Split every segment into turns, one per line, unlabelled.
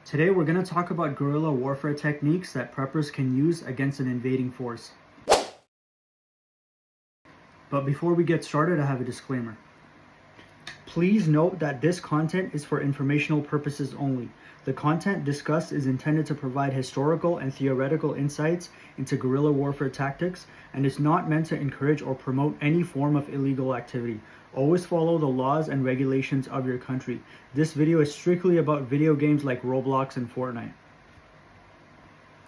Today we're going to talk about guerrilla warfare techniques that preppers can use against an invading force. But before we get started, I have a disclaimer. Please note that this content is for informational purposes only. The content discussed is intended to provide historical and theoretical insights into guerrilla warfare tactics and is not meant to encourage or promote any form of illegal activity. Always follow the laws and regulations of your country. This video is strictly about video games like Roblox and Fortnite.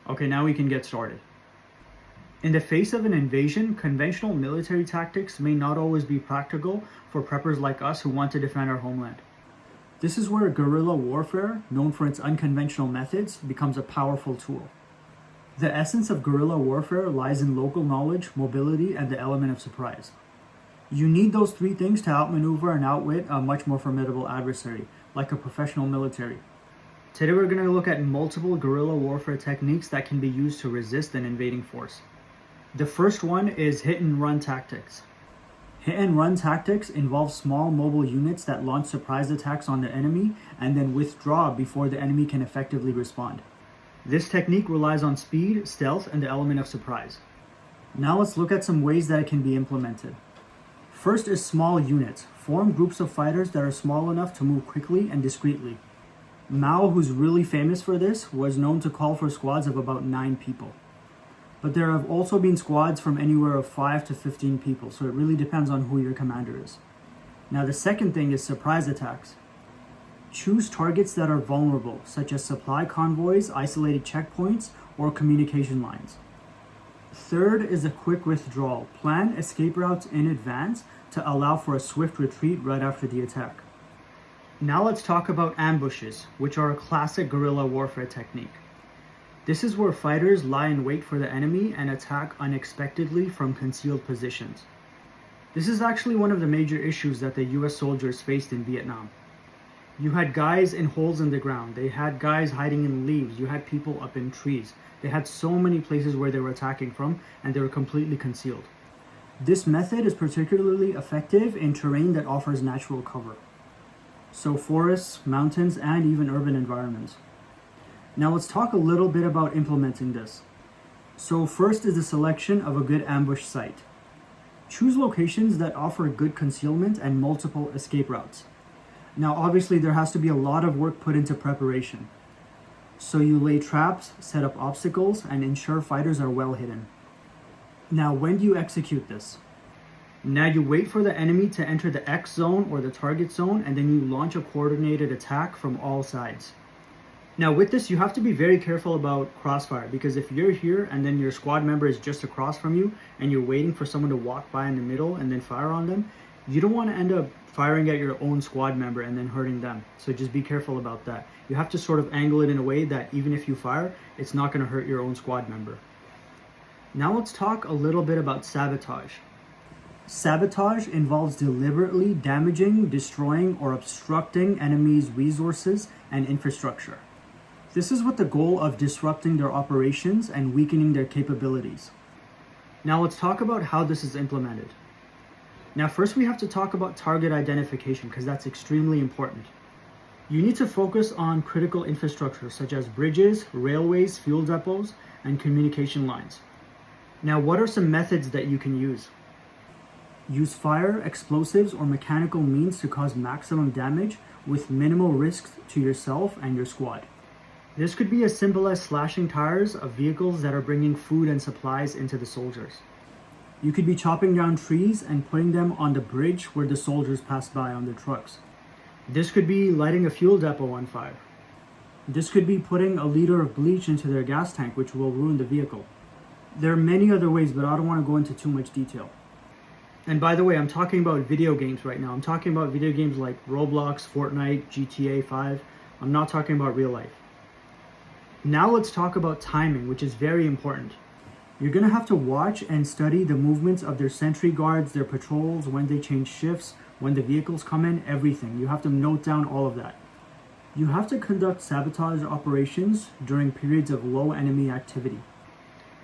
Okay, now we can get started. In the face of an invasion, conventional military tactics may not always be practical for preppers like us who want to defend our homeland. This is where guerrilla warfare, known for its unconventional methods, becomes a powerful tool. The essence of guerrilla warfare lies in local knowledge, mobility, and the element of surprise. You need those three things to outmaneuver and outwit a much more formidable adversary, like a professional military. Today we're going to look at multiple guerrilla warfare techniques that can be used to resist an invading force. The first one is hit and run tactics. Hit and run tactics involve small mobile units that launch surprise attacks on the enemy and then withdraw before the enemy can effectively respond. This technique relies on speed, stealth, and the element of surprise. Now let's look at some ways that it can be implemented. First is small units. Form groups of fighters that are small enough to move quickly and discreetly. Mao, who's really famous for this, was known to call for squads of about 9 people. But there have also been squads from anywhere of 5 to 15 people, so it really depends on who your commander is. Now the second thing is surprise attacks. Choose targets that are vulnerable, such as supply convoys, isolated checkpoints, or communication lines. Third is a quick withdrawal. Plan escape routes in advance to allow for a swift retreat right after the attack. Now let's talk about ambushes, which are a classic guerrilla warfare technique. This is where fighters lie in wait for the enemy and attack unexpectedly from concealed positions. This is actually one of the major issues that the US soldiers faced in Vietnam. You had guys in holes in the ground, they had guys hiding in leaves, you had people up in trees. They had so many places where they were attacking from and they were completely concealed. This method is particularly effective in terrain that offers natural cover. So forests, mountains, and even urban environments. Now let's talk a little bit about implementing this. So first is the selection of a good ambush site. Choose locations that offer good concealment and multiple escape routes. Now obviously there has to be a lot of work put into preparation. So you lay traps, set up obstacles, and ensure fighters are well hidden. Now when do you execute this? Now you wait for the enemy to enter the X zone or the target zone, and then you launch a coordinated attack from all sides. Now with this, you have to be very careful about crossfire, because if you're here and then your squad member is just across from you and you're waiting for someone to walk by in the middle and then fire on them, you don't want to end up firing at your own squad member and then hurting them. So just be careful about that. You have to sort of angle it in a way that even if you fire, it's not going to hurt your own squad member. Now let's talk a little bit about sabotage. Sabotage involves deliberately damaging, destroying, or obstructing enemies' resources and infrastructure. This is with the goal of disrupting their operations and weakening their capabilities. Now let's talk about how this is implemented. Now first we have to talk about target identification, because that's extremely important. You need to focus on critical infrastructure such as bridges, railways, fuel depots, and communication lines. Now what are some methods that you can use? Use fire, explosives, or mechanical means to cause maximum damage with minimal risks to yourself and your squad. This could be as simple as slashing tires of vehicles that are bringing food and supplies into the soldiers. You could be chopping down trees and putting them on the bridge where the soldiers pass by on their trucks. This could be lighting a fuel depot on fire. This could be putting a liter of bleach into their gas tank, which will ruin the vehicle. There are many other ways, but I don't want to go into too much detail. And by the way, I'm talking about video games right now. I'm talking about video games like Roblox, Fortnite, GTA 5. I'm not talking about real life. Now let's talk about timing, which is very important. You're going to have to watch and study the movements of their sentry guards, their patrols, when they change shifts, when the vehicles come in, everything. You have to note down all of that. You have to conduct sabotage operations during periods of low enemy activity.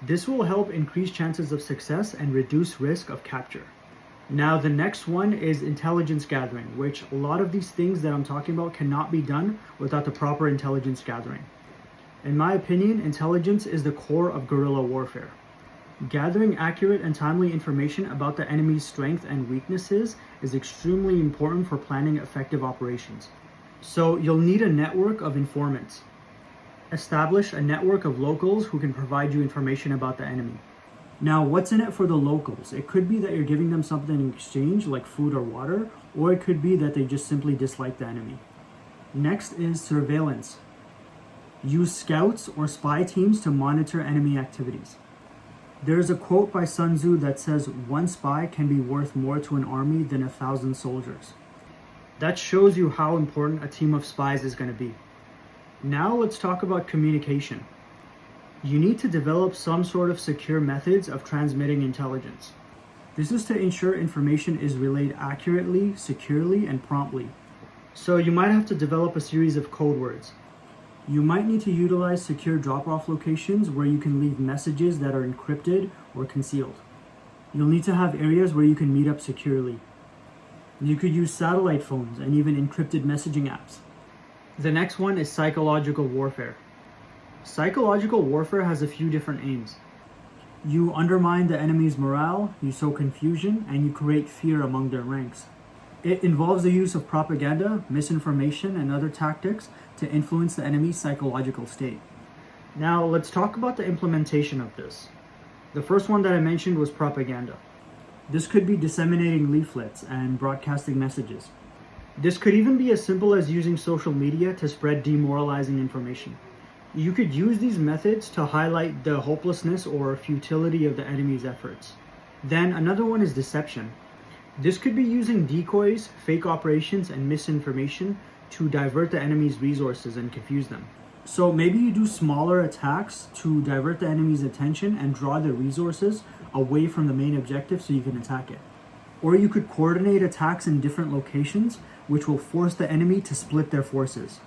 This will help increase chances of success and reduce risk of capture. Now, the next one is intelligence gathering, which a lot of these things that I'm talking about cannot be done without the proper intelligence gathering. In my opinion, intelligence is the core of guerrilla warfare. Gathering accurate and timely information about the enemy's strength and weaknesses is extremely important for planning effective operations. So you'll need a network of informants. Establish a network of locals who can provide you information about the enemy. Now, what's in it for the locals? It could be that you're giving them something in exchange, like food or water, or it could be that they just simply dislike the enemy. Next is surveillance. Use scouts or spy teams to monitor enemy activities. There's a quote by Sun Tzu that says, "One spy can be worth more to an army than 1,000 soldiers." That shows you how important a team of spies is going to be. Now let's talk about communication. You need to develop some sort of secure methods of transmitting intelligence. This is to ensure information is relayed accurately, securely, and promptly. So you might have to develop a series of code words. You might need to utilize secure drop-off locations where you can leave messages that are encrypted or concealed. You'll need to have areas where you can meet up securely. You could use satellite phones and even encrypted messaging apps. The next one is psychological warfare. Psychological warfare has a few different aims. You undermine the enemy's morale, you sow confusion, and you create fear among their ranks. It involves the use of propaganda, misinformation, and other tactics to influence the enemy's psychological state. Now, let's talk about the implementation of this. The first one that I mentioned was propaganda. This could be disseminating leaflets and broadcasting messages. This could even be as simple as using social media to spread demoralizing information. You could use these methods to highlight the hopelessness or futility of the enemy's efforts. Then another one is deception. This could be using decoys, fake operations, and misinformation to divert the enemy's resources and confuse them. So maybe you do smaller attacks to divert the enemy's attention and draw their resources away from the main objective so you can attack it. Or you could coordinate attacks in different locations, which will force the enemy to split their forces.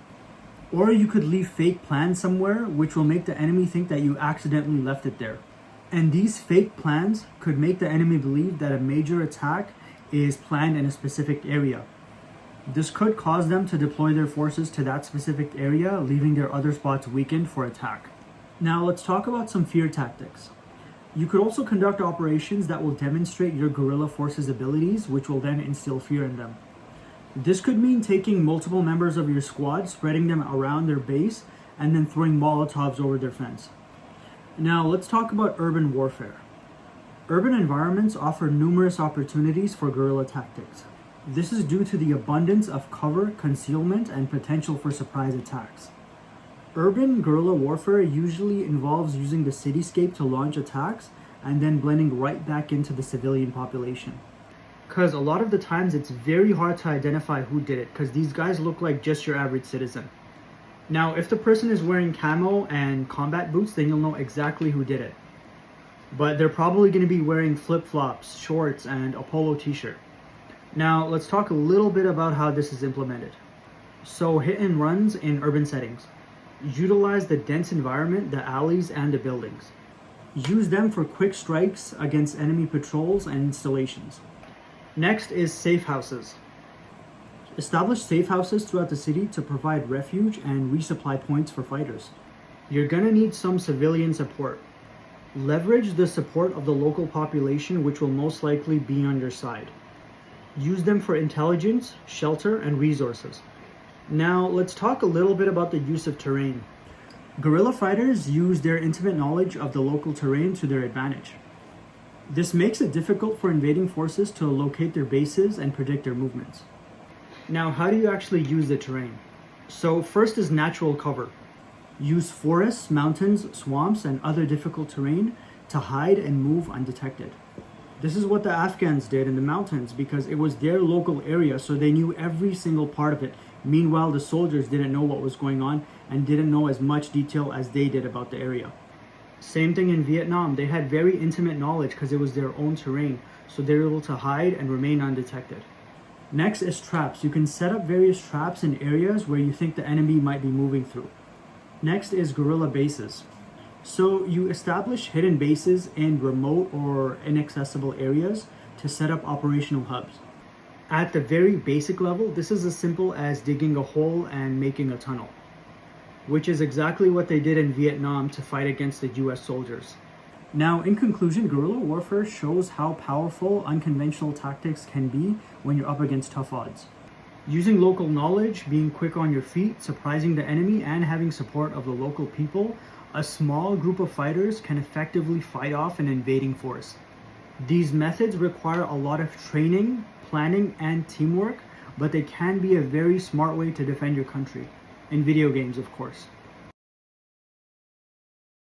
Or you could leave fake plans somewhere, which will make the enemy think that you accidentally left it there. And these fake plans could make the enemy believe that a major attack is planned in a specific area. This could cause them to deploy their forces to that specific area, leaving their other spots weakened for attack. Now let's talk about some fear tactics. You could also conduct operations that will demonstrate your guerrilla force's abilities, which will then instill fear in them. This could mean taking multiple members of your squad, spreading them around their base, and then throwing Molotovs over their fence. Now let's talk about urban warfare. Urban environments offer numerous opportunities for guerrilla tactics. This is due to the abundance of cover, concealment, and potential for surprise attacks. Urban guerrilla warfare usually involves using the cityscape to launch attacks and then blending right back into the civilian population. Because a lot of the times it's very hard to identify who did it, because these guys look like just your average citizen. Now, if the person is wearing camo and combat boots, then you'll know exactly who did it. But they're probably going to be wearing flip-flops, shorts, and a polo t-shirt. Now, let's talk a little bit about how this is implemented. So, hit and runs in urban settings. Utilize the dense environment, the alleys, and the buildings. Use them for quick strikes against enemy patrols and installations. Next is safe houses. Establish safe houses throughout the city to provide refuge and resupply points for fighters. You're gonna need some civilian support. Leverage the support of the local population, which will most likely be on your side. Use them for intelligence, shelter, and resources. Now, let's talk a little bit about the use of terrain. Guerrilla fighters use their intimate knowledge of the local terrain to their advantage. This makes it difficult for invading forces to locate their bases and predict their movements. Now, how do you actually use the terrain? So first is natural cover. Use forests, mountains, swamps, and other difficult terrain to hide and move undetected. This is what the Afghans did in the mountains because it was their local area, so they knew every single part of it. Meanwhile, the soldiers didn't know what was going on and didn't know as much detail as they did about the area. Same thing in Vietnam. They had very intimate knowledge because it was their own terrain, so they were able to hide and remain undetected. Next is traps. You can set up various traps in areas where you think the enemy might be moving through. Next is guerrilla bases. So you establish hidden bases in remote or inaccessible areas to set up operational hubs. At the very basic level, this is as simple as digging a hole and making a tunnel, which is exactly what they did in Vietnam to fight against the US soldiers. Now, in conclusion, guerrilla warfare shows how powerful unconventional tactics can be when you're up against tough odds. Using local knowledge, being quick on your feet, surprising the enemy, and having support of the local people, a small group of fighters can effectively fight off an invading force. These methods require a lot of training, planning, and teamwork, but they can be a very smart way to defend your country. In video games, of course.